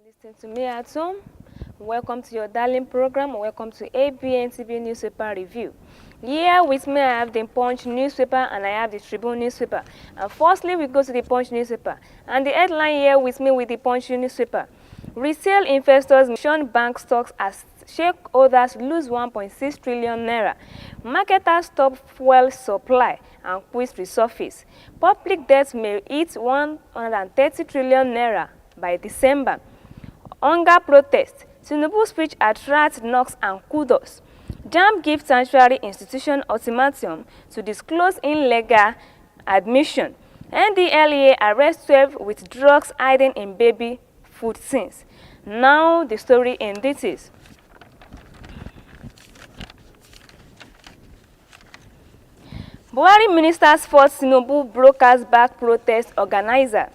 listening to me at home. Welcome to your darling program. Welcome to Abntv newspaper review. Here with me I have the Punch newspaper and I have the Tribune newspaper. And firstly we go to the Punch newspaper. And the headline here with me with the Punch newspaper. Retail investors mission bank stocks as shareholders lose 1.6 trillion naira. Marketers stop fuel supply and quiz resurface. Public debt may hit 130 trillion naira by December. Hunger protest. Tinubu speech attracts knocks and kudos. JAMB gives sanctuary institution ultimatum to disclose illegal admission. NDLEA arrests 12 with drugs hiding in baby food scenes. Now the story in details. Buhari ministers force Tinubu brokers back protest organizer.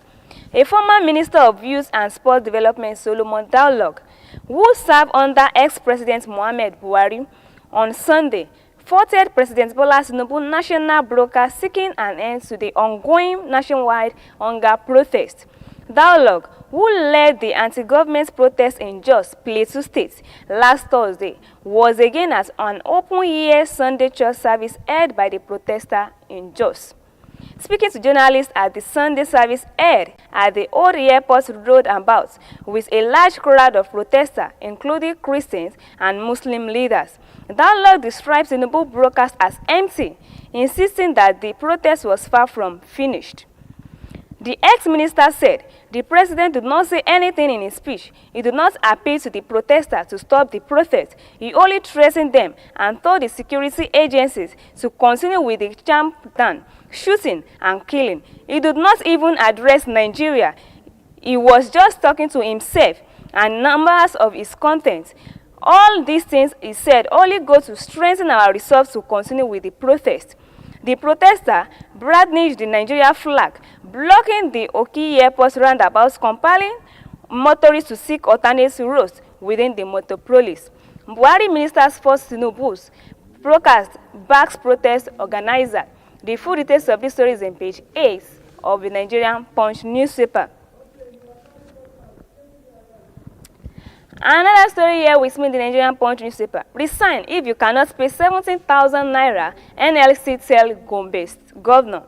A former Minister of Youth and Sport Development, Solomon Dalog, who served under ex-President Muhammad Buhari, on Sunday, faulted President Bola Tinubu national broker seeking an end to the ongoing nationwide hunger protest. Dalog, who led the anti-government protest in Jos, Plateau State, last Thursday, was again at an open-air Sunday church service held by the protester in Jos. Speaking to journalists at the Sunday service held at the Old Airport Road about with a large crowd of protesters, including Christians and Muslim leaders, Dalog describes Tinubu broadcast as empty, insisting that the protest was far from finished. The ex-minister said the president did not say anything in his speech. He did not appeal to the protesters to stop the protest. He only threatened them and told the security agencies to continue with the clampdown, shooting and killing. He did not even address Nigeria. He was just talking to himself and numbers of his contents. All these things, he said, only go to strengthen our resolve to continue with the protest. The protester brandished the Nigeria flag, blocking the Oki Airport roundabouts, compelling motorists to seek alternative routes within the metropolis. Buhari ministers forced Tinubu's broadcast backs protest organizer. The full details of this story is on page 8 of the Nigerian Punch newspaper. Another story here with me in the Nigerian Punch newspaper. Resign if you cannot pay 17,000 naira, NLC tell Gombe governor.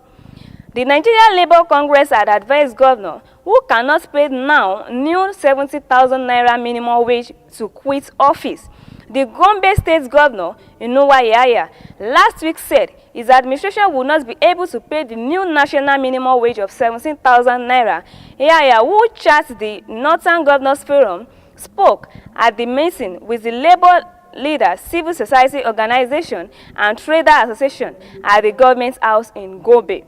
The Nigeria Labour Congress had advised governor who cannot pay now new 70,000 naira minimum wage to quit office. The Gombe State Governor, Inuwa Yahaya, last week said his administration would not be able to pay the new national minimum wage of 17,000 naira. Yahaya, who chairs the Northern Governors Forum, spoke at the meeting with the labor leaders, civil society organization, and trader association at the government house in Gombe.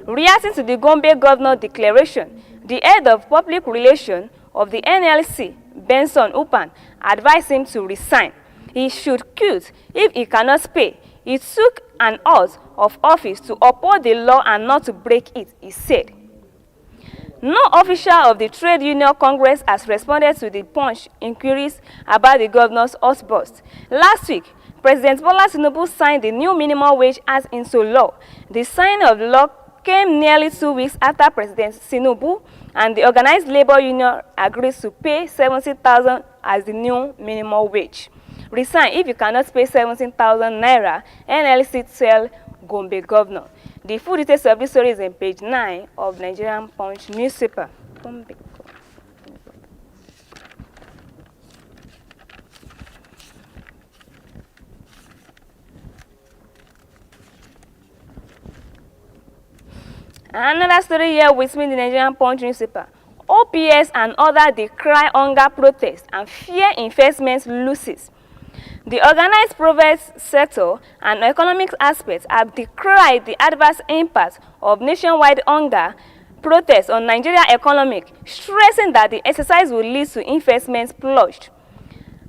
Reacting to the Gombe governor declaration, the head of public relations of the NLC, Benson Upan, advised him to resign. He should quit if he cannot pay. He took an oath of office to uphold the law and not to break it, he said. No official of the Trade Union Congress has responded to the Punch inquiries about the governor's outburst. Last week, President Bola Tinubu signed the new minimum wage as into law. The signing of the law came nearly 2 weeks after President Tinubu and the organized labor union agreed to pay 70,000 as the new minimum wage. Resign if you cannot pay 17,000 naira, NLC tell Gombe governor. The full details of this story is on page 9 of Nigerian Punch newspaper. Another story here with me in the Nigerian Punch newspaper. OPS and others decry hunger protest and fear investment losses. The organized private sector and economic aspects have decried the adverse impact of nationwide hunger protests on Nigerian economy, stressing that the exercise will lead to investments plunged.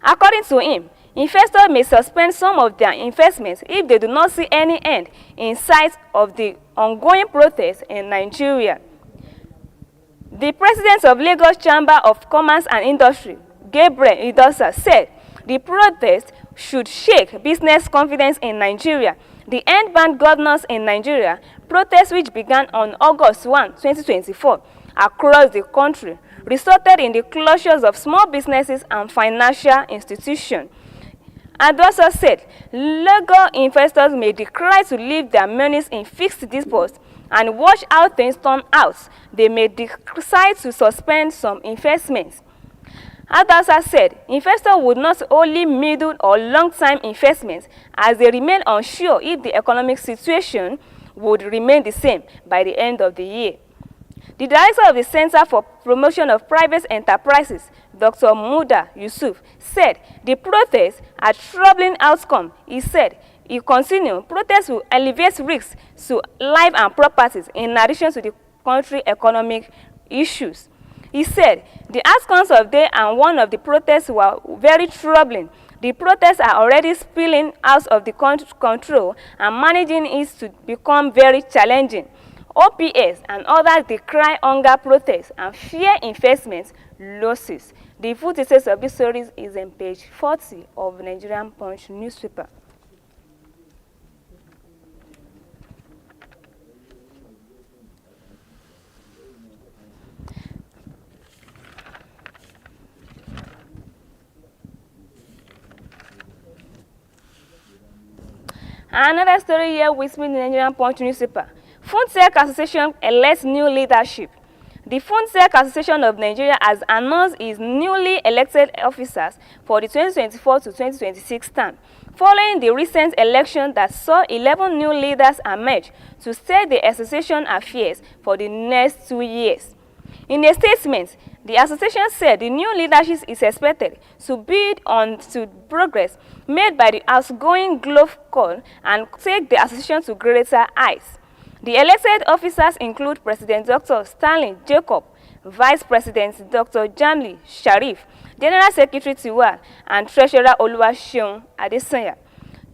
According to him, investors may suspend some of their investments if they do not see any end in sight of the ongoing protests in Nigeria. The president of Lagos Chamber of Commerce and Industry, Gabriel Idosa, said the protest should shake business confidence in Nigeria. The End Band Governors in Nigeria protest, which began on August 1, 2024, across the country, resulted in the closures of small businesses and financial institutions. And also said, legal investors may decide to leave their monies in fixed deposits and watch how things turn out. They may decide to suspend some investments. Adasa said, investors would not only middle or long-term investments as they remain unsure if the economic situation would remain the same by the end of the year. The director of the Center for Promotion of Private Enterprises, Dr. Muda Yusuf, said the protests are troubling outcome. He said, he continued, protests will elevate risks to life and properties in addition to the country's economic issues. He said, the outcomes of day and one of the protests were very troubling. The protests are already spilling out of the control and managing it to become very challenging. OPS and others decry hunger protests and fear investment losses. The full details of this story is on page 40 of the Nigerian Punch newspaper. Another story here with me in the Nigerian Punch newspaper. Fintech Association elects new leadership. The Fintech Association of Nigeria has announced its newly elected officers for the 2024 to 2026 term, following the recent election that saw 11 new leaders emerge to steer the association affairs for the next 2 years. In a statement, the association said the new leadership is expected to build on to progress made by the outgoing glove call and take the association to greater heights. The elected officers include President Dr. Stanley Jacob, Vice President Dr. Jamli Sharif, General Secretary Tiwa, and Treasurer Oluwaseun Adesanya.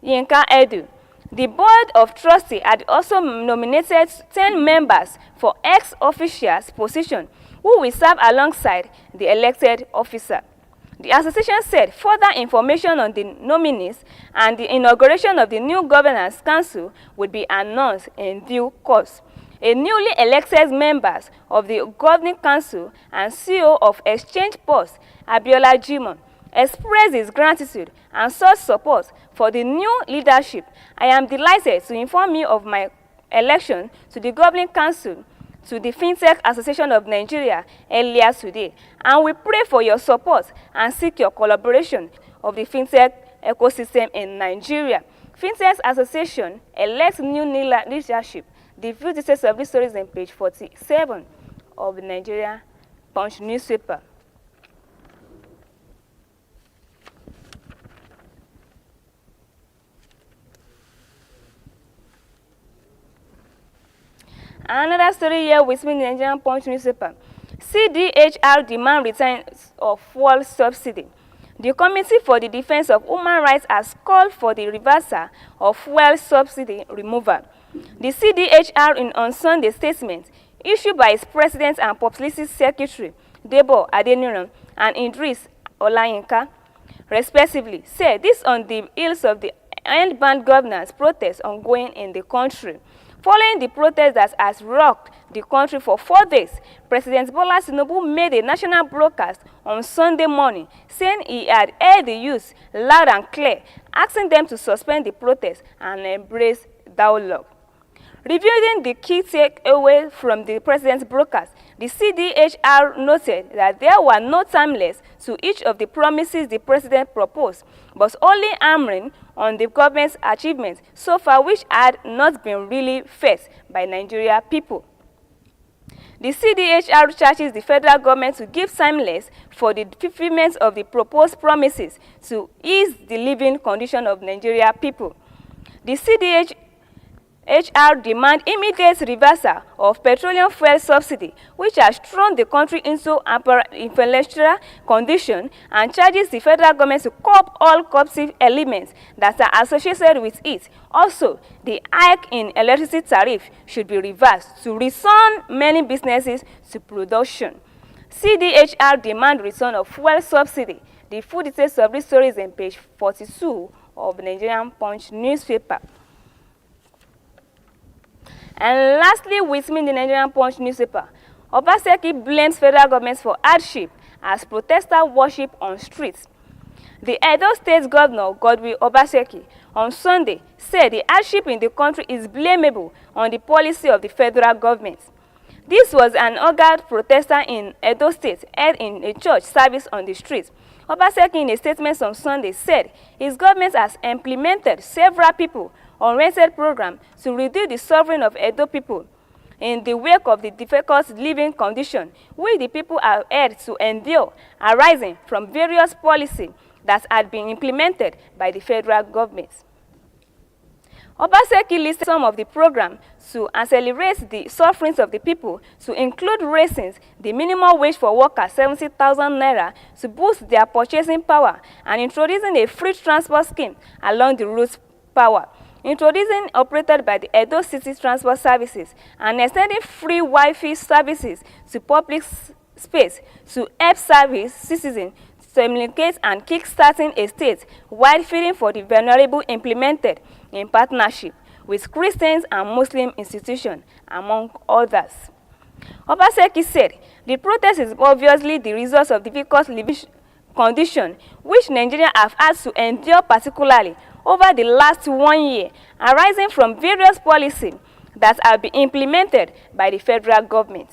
Yinka Edu. The Board of Trustees had also nominated 10 members for ex-officials position who will serve alongside the elected officer. The association said further information on the nominees and the inauguration of the new Governance Council would be announced in due course. A newly elected members of the Governing Council and CEO of Exchange Post, Abiola Jimoh, expressed his gratitude and sought support for the new leadership. I am delighted to inform you of my election to the Governing Council to the Fintech Association of Nigeria earlier today, and we pray for your support and seek your collaboration of the fintech ecosystem in Nigeria. Fintech Association elects new leadership. The full details of this story is on page 47 of the Nigeria Punch newspaper. Another story here with me in the Nigerian Punch newspaper. CDHR demand returns of fuel subsidy. The Committee for the Defense of Human Rights has called for the reversal of fuel subsidy removal. The CDHR on Sunday statement issued by its President and Publicity Secretary, Debo Adeniran and Idris Olayinka, respectively, said this on the heels of the end ban governance protests ongoing in the country. Following the protest that has rocked the country for 4 days, President Bola Tinubu made a national broadcast on Sunday morning, saying he had heard the youth loud and clear, asking them to suspend the protest and embrace dialogue. Reviewing the key takeaway from the president's broadcast, the CDHR noted that there were no timelines to each of the promises the president proposed, but only hammering on the government's achievements so far which had not been really felt by Nigeria people. The CDHR charges the federal government to give timelines for the fulfillment of the proposed promises to ease the living condition of Nigeria people. The CDHR demand immediate reversal of petroleum fuel subsidy, which has thrown the country into inflationary condition, and charges the federal government to curb all corruptive elements that are associated with it. Also, the hike in electricity tariff should be reversed to return many businesses to production. CDHR demand return of fuel subsidy. The full details of this story is on page 42 of the Nigerian Punch newspaper. And lastly, with me in the Nigerian Punch newspaper, Obaseki blames federal government for hardship as protesters worship on streets. The Edo State Governor, Godwin Obaseki, on Sunday said the hardship in the country is blamable on the policy of the federal government. This was an angered protester in Edo State held in a church service on the street. Obaseki, in a statement on Sunday, said his government has implemented several people-oriented programs to reduce the suffering of Edo people in the wake of the difficult living conditions which the people are had to endure arising from various policies that had been implemented by the federal government. Obaseki listed some of the programs to accelerate the sufferings of the people, to include raising the minimum wage for workers 70,000 naira to boost their purchasing power, and introducing a free transport scheme along the route power, introducing operated by the Edo City Transport Services, and extending free Wi-Fi services to public space to help service citizens to communicate, and kick-starting a state-wide feeding for the vulnerable implemented in partnership with Christians and Muslim institutions, among others. Obaseki said the protest is obviously the result of difficult living conditions which Nigeria have had to endure, particularly over the last 1 year, arising from various policies that have been implemented by the federal government.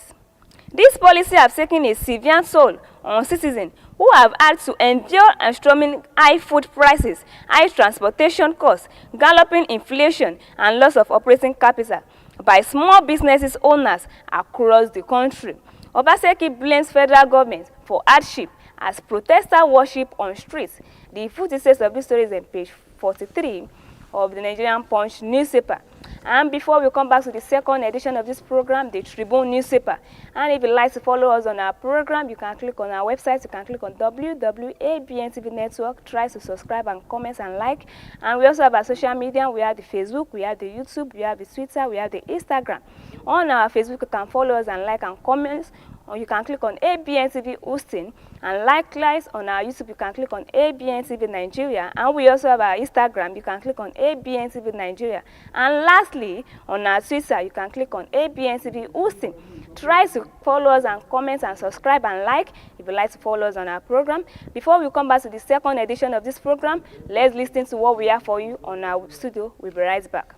These policies have taken a severe toll on citizens who have had to endure astronomical high food prices, high transportation costs, galloping inflation, and loss of operating capital by small businesses owners across the country. Obaseki blames federal government for hardship as protesters worship on streets. The full details of this story is on page 43 of the Nigerian Punch newspaper. And before we come back to the second edition of this program, the Tribune newspaper. And if you'd like to follow us on our program, you can click on our website. You can click on www.abntv network. Try to subscribe and comment and like. And we also have our social media. We have the Facebook, we have the YouTube, we have the Twitter, we have the Instagram. On our Facebook, you can follow us and like and comment. Or you can click on Abntv OSUN, and likewise on our YouTube you can click on Abntv Nigeria, and we also have our Instagram. You can click on Abntv Nigeria, and lastly on our Twitter you can click on Abntv OSUN. Try to follow us and comment and subscribe and like if you'd like to follow us on our program. Before we come back to the second edition of this program, let's listen to what we have for you on our studio. We'll be right back.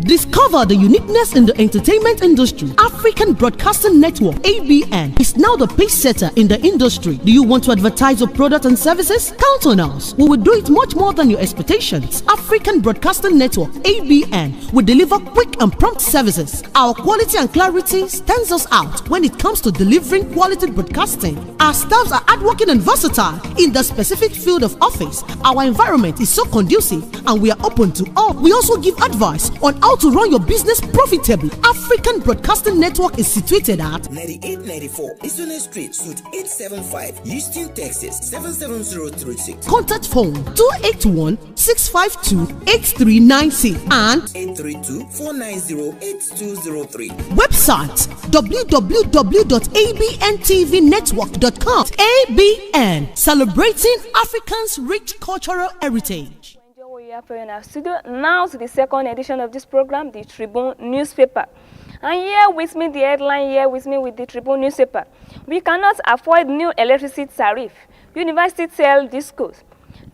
Discover the uniqueness in the entertainment industry. African Broadcasting Network (ABN) is now the pace setter in the industry. Do you want to advertise your product and services? Count on us. We will do it much more than your expectations. African Broadcasting Network (ABN) will deliver quick and prompt services. Our quality and clarity stands us out when it comes to delivering quality broadcasting. Our staffs are hardworking and versatile in the specific field of office. Our environment is so conducive and we are open to all. We also give advice on how to run your business profitably. African Broadcasting Network is situated at 9894 Eastern Street, Suite 875, Houston, Texas 77036. Contact phone 281-652-8396 and 832-490-8203. Website www.abntvnetwork.com. ABN, celebrating Africans' rich cultural heritage. We are in our studio now to the second edition of this program, the Tribune newspaper. And here with me, the headline here with me with the Tribune newspaper. We cannot afford new electricity tariff. University tell discourse.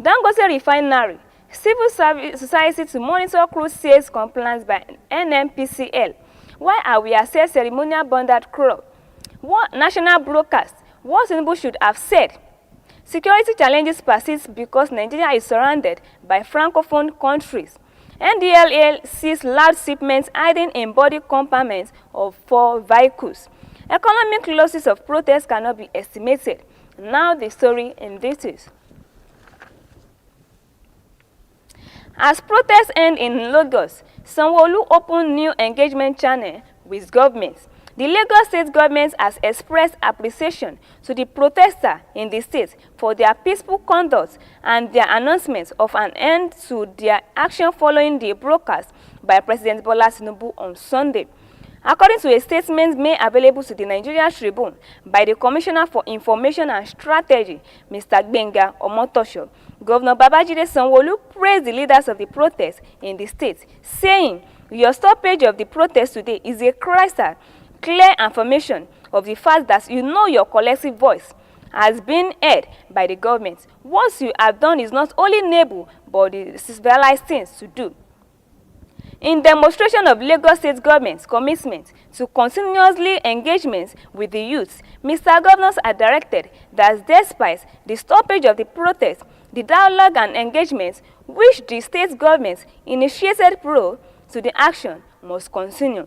Dangote refinery. Civil service society to monitor crude sales compliance by NMPCL. Why are we assess ceremonial bonded crop? What national broadcast? What Tinubu should have said? Security challenges persist because Nigeria is surrounded by francophone countries. NDLA sees large shipments hiding in body compartments of 4 vehicles. Economic losses of protests cannot be estimated. Now the story in details. As protests end in Lagos, Sanwo-Olu opened new engagement channel with governments. The Lagos state government has expressed appreciation to the protesters in the state for their peaceful conduct and their announcement of an end to their action following the broadcast by President Bola Tinubu on Sunday. According to a statement made available to the Nigeria Tribune by the Commissioner for Information and Strategy, Mr. Gbenga Omotosho, Governor Babajide Sanwo-Olu praised the leaders of the protest in the state, saying, "Your stoppage of the protest today is a crisis clear affirmation of the fact that you know your collective voice has been heard by the government. What you have done is not only noble, but the civilized things to do. In demonstration of Lagos State Government's commitment to continuously engagement with the youth, Mr. Governors are directed that despite the stoppage of the protest, the dialogue and engagement which the state government initiated prior to the action must continue.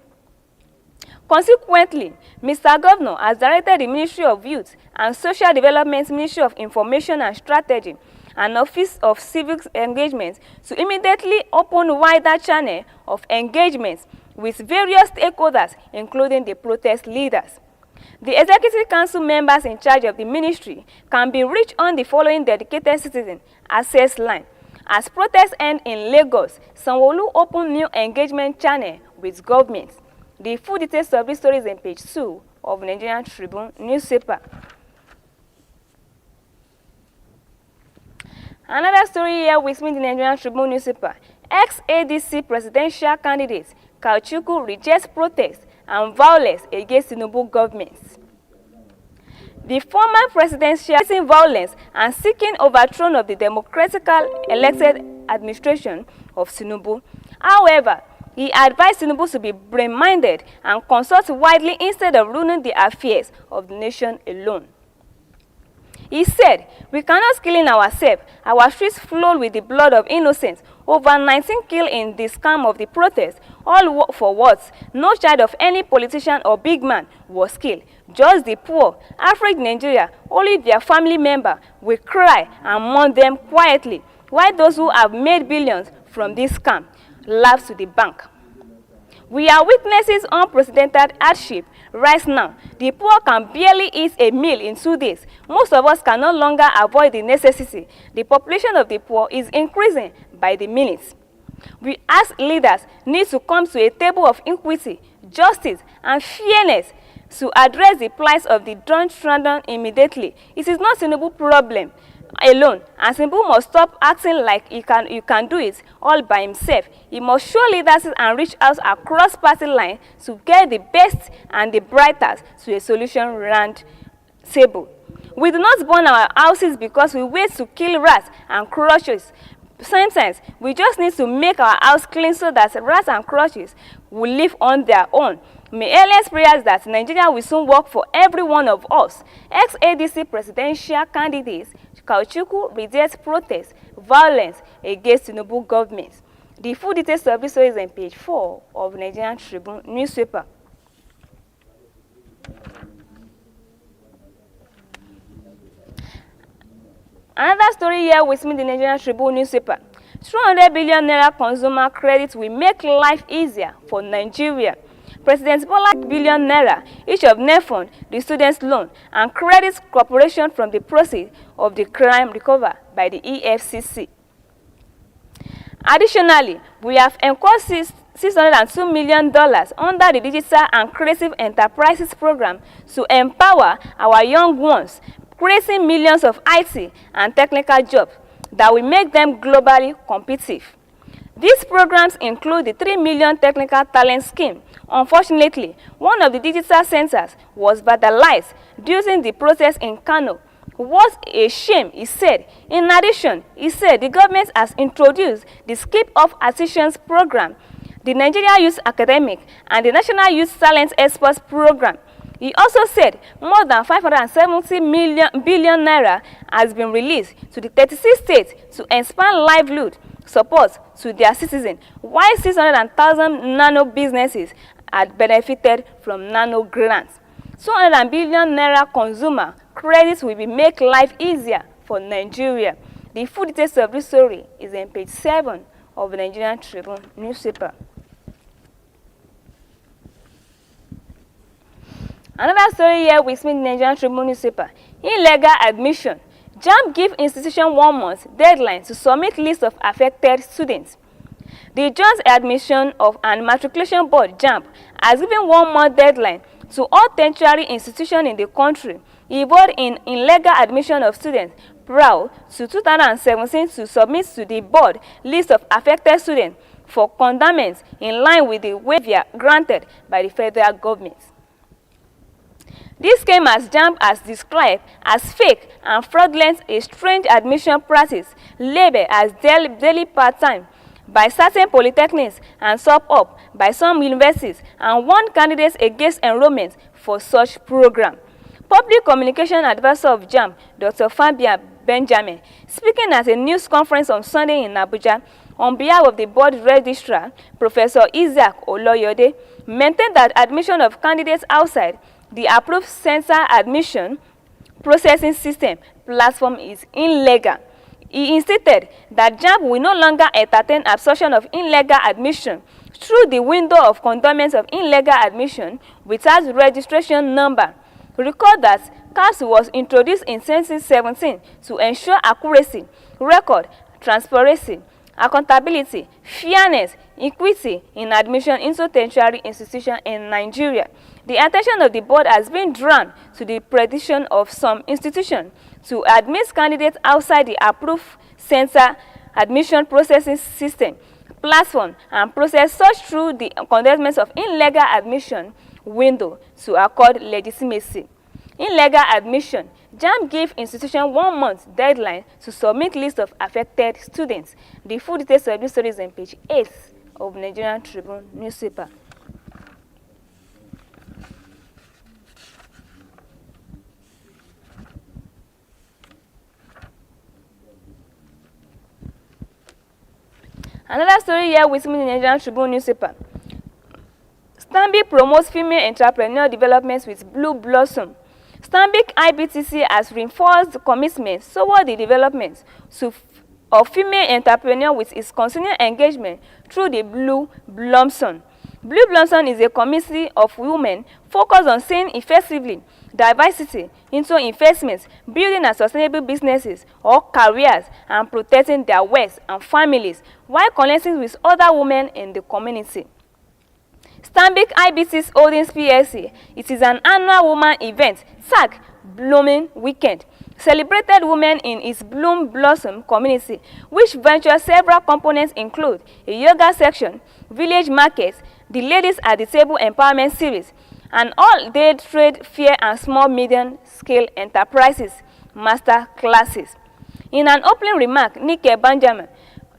Consequently, Mr. Governor has directed the Ministry of Youth and Social Development, Ministry of Information and Strategy, and Office of Civic Engagement to immediately open wider channel of engagement with various stakeholders, including the protest leaders. The Executive Council members in charge of the ministry can be reached on the following dedicated citizen access line. As protests end in Lagos, Sanwo-Olu opened new engagement channel with government. The full details of this story is on page 2 of Nigerian Tribune newspaper. Another story here with me in the Nigerian Tribune newspaper. Ex-ADC presidential candidate Kauchukwu rejects protests and violence against Tinubu government. The former presidential facing violence and seeking overthrow of the democratically elected administration of Tinubu. However, he advised Tinubu to be brain-minded and consult widely instead of ruining the affairs of the nation alone. He said, "We cannot kill ourselves. Our streets flow with the blood of innocents. Over 19 killed in the scam of the protest. All for what? No child of any politician or big man was killed. Just the poor, average Nigeria, only their family member will cry and mourn them quietly, while those who have made billions from this scam laugh to the bank. We are witnesses unprecedented hardship right now. The poor can barely eat a meal in 2 days. Most of us can no longer avoid the necessity. The population of the poor is increasing by the minute. We as leaders need to come to a table of equity, justice, and fairness to address the plight of the downtrodden immediately. It is not a Tinubu problem alone, and Tinubu must stop acting like he can do it all by himself. He must show leadership and reach out across party lines to get the best and the brightest to a solution round table. We do not burn our houses because we wait to kill rats and cockroaches. Sometimes we just need to make our house clean so that rats and cockroaches will live on their own. May earliest prayers that Nigeria will soon work for every one of us. Ex-ADC presidential candidates Kauchukwu rejects protest, violence against Tinubu government. The full details of this story is on page 4 of Nigerian Tribune newspaper. Another story here with me in the Nigerian Tribune newspaper. 200 billion naira consumer credit will make life easier for Nigeria. President Bola billion naira each of NEFON, the students' loan, and credit corporation from the proceeds of the crime recovered by the EFCC. Additionally, we have incurred $602 million under the Digital and Creative Enterprises Program to empower our young ones, creating millions of IT and technical jobs that will make them globally competitive. These programs include the 3 million technical talent scheme. Unfortunately, one of the digital centers was vandalized during the protest in Kano. What a shame, he said. In addition, he said the government has introduced the Skip Off Assistance Program, the Nigeria Youth Academic, and the National Youth Talent Exports Program. He also said more than 570 billion naira has been released to the 36 states to expand livelihood support to their citizens, while 600,000 nano businesses had benefited from nano grants. 200 billion naira consumer credits will make life easier for Nigeria. The full details of this story is on page 7 of the Nigerian Tribune newspaper. Another story here with me in the Nigerian Tribune newspaper. Illegal admission. JAMB give institution 1 month deadline to submit list of affected students. The Joint Admission and Matriculation Board, JAMB, has given 1 month deadline to all tertiary institutions in the country involved in illegal admission of students prior to 2017 to submit to the board list of affected students for condemnment in line with the waiver granted by the federal government. This came as JAMB has described as fake and fraudulent, a strange admission practice labeled as daily part-time by certain polytechnics and sub-up by some universities, and warned candidates against enrollment for such program. Public Communication Advisor of JAMB, Dr. Fabian Benjamin, speaking at a news conference on Sunday in Abuja on behalf of the board registrar, Professor Isaac Oloyode, maintained that admission of candidates outside the approved center admission processing system platform is illegal. He insisted that JAMB will no longer entertain absorption of illegal admission through the window of conductment of illegal admission without registration number. Recall that CAS was introduced in 2017 to ensure accuracy, record, transparency, accountability, fairness, equity in admission into tertiary institutions in Nigeria. The attention of the board has been drawn to the prediction of some institutions to admit candidates outside the approved center admission processing system platform and process such through the conductment of illegal admission window to accord legitimacy. Illegal admission. JAMB gave institution 1 month deadline to submit list of affected students. The full details of this story is on page 8 of Nigerian Tribune newspaper. Another story here with me in the Nigerian Tribune newspaper. Stanbic promotes female entrepreneur developments with Blue Blossom. Stanbic IBTC has reinforced commitment toward the development of female entrepreneurs with its continued engagement through the Blue Blossom. Blue Blossom is a committee of women focused on seeing effectively diversity into investments, building and sustainable businesses or careers, and protecting their wealth and families while connecting with other women in the community. Stanbic IBTC Holdings PLC, it is an annual woman event tagged Blooming Weekend, celebrated women in its Bloom Blossom community, which ventures several components include a yoga section, village markets, the Ladies at the Table Empowerment Series, an all-day trade fair and small medium-scale enterprises master classes. In an opening remark, Nike Benjamin,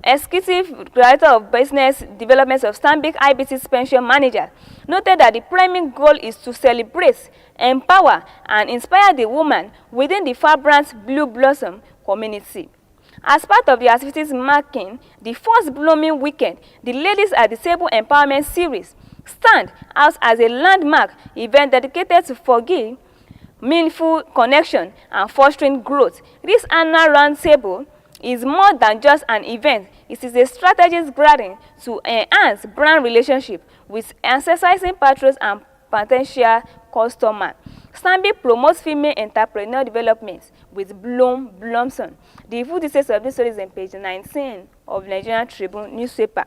Executive Director of Business Development of Stanbic IBT's Pension Manager, noted that the primary goal is to celebrate, empower, and inspire the woman within the vibrant Blue Blossom community. As part of the activities marking the first Blooming Weekend, the Ladies at the Table Empowerment Series stand out as a landmark event dedicated to forging meaningful connection and fostering growth. This annual roundtable is more than just an event. It is a strategic gathering to enhance brand relationship with exercising patrons and potential customers. Stanbic promotes female entrepreneur development with Bloom Blossom. The full details of this story is on page 19 of Nigerian Tribune newspaper.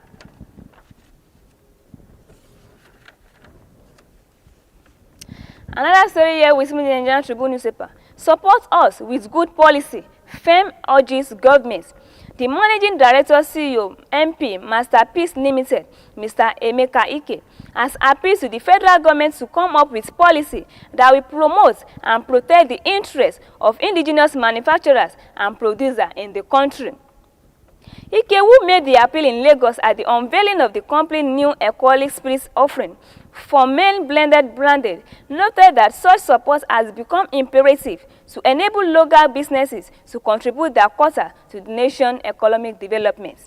Another story here with me in the Nigerian Tribune newspaper. Support us with good policy. FEM urges government. The Managing Director CEO MP Masterpiece Limited, Mr. Emeka Ike, has appealed to the federal government to come up with policy that will promote and protect the interests of indigenous manufacturers and producers in the country. Ike, who made the appeal in Lagos at the unveiling of the company's new alcoholic spirits offering for men blended branded, noted that such support has become imperative to enable local businesses to contribute their quota to the nation's economic development.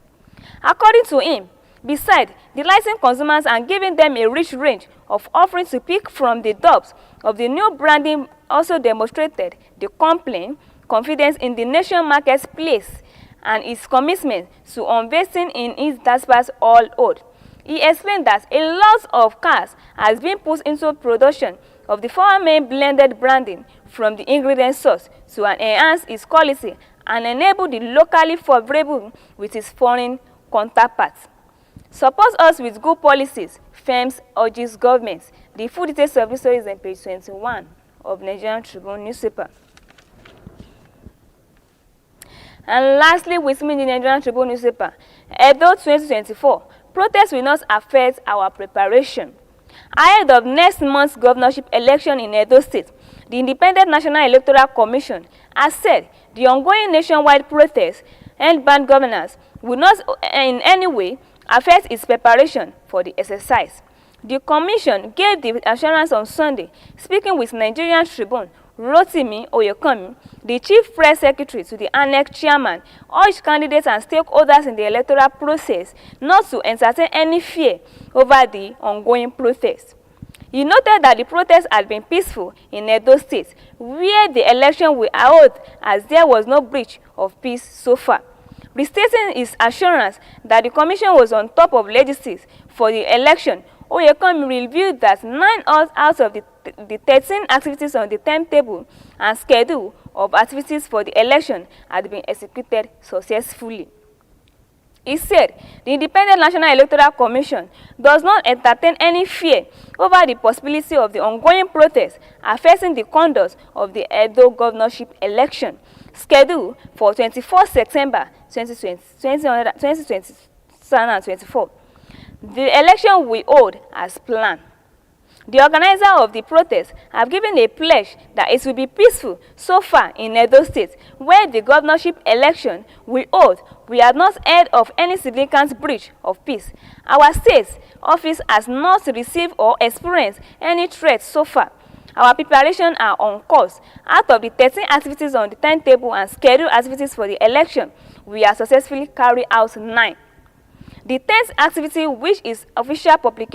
According to him, besides delighting consumers and giving them a rich range of offerings to pick from, the dubs of the new branding also demonstrated the company's confidence in the national marketplace and its commitment to investing in its dispatch all out. He explained that a lot of cars has been put into production of the four main blended branding from the ingredient source to enhance its quality and enable the locally favorable with its foreign counterparts. Support us with good policies, firms urges governments. The full details of this story is on page 21 of Nigerian Tribune newspaper. And lastly, with me in the Nigerian Tribune newspaper, Edo 2024, protests will not affect our preparation. Ahead of next month's governorship election in Edo State, The Independent National Electoral Commission has said the ongoing nationwide protest and bad governance will not in any way affect its preparation for the exercise. The Commission gave the assurance on Sunday, speaking with Nigerian Tribune. Rotimi Oyekanmi, the Chief Press Secretary to the ANEC Chairman, urged candidates and stakeholders in the electoral process not to entertain any fear over the ongoing protest. He noted that the protest had been peaceful in Edo State, where the election will hold, as there was no breach of peace so far. Restating his assurance that the Commission was on top of logistics for the election, Oyekanmi revealed that 9 out of the 13 activities on the timetable and schedule of activities for the election had been executed successfully. He said the Independent National Electoral Commission does not entertain any fear over the possibility of the ongoing protest affecting the conduct of the Edo governorship election, scheduled for 24 September 2024. The election will hold as planned. The organizer of the protest have given a pledge that it will be peaceful so far in Edo State, where the governorship election will hold. We have not heard of any significant breach of peace. Our state's office has not received or experienced any threats so far. Our preparations are on course. Out of the 13 activities on the timetable and scheduled activities for the election, we have successfully carried out 9. The 10th activity, which is official publication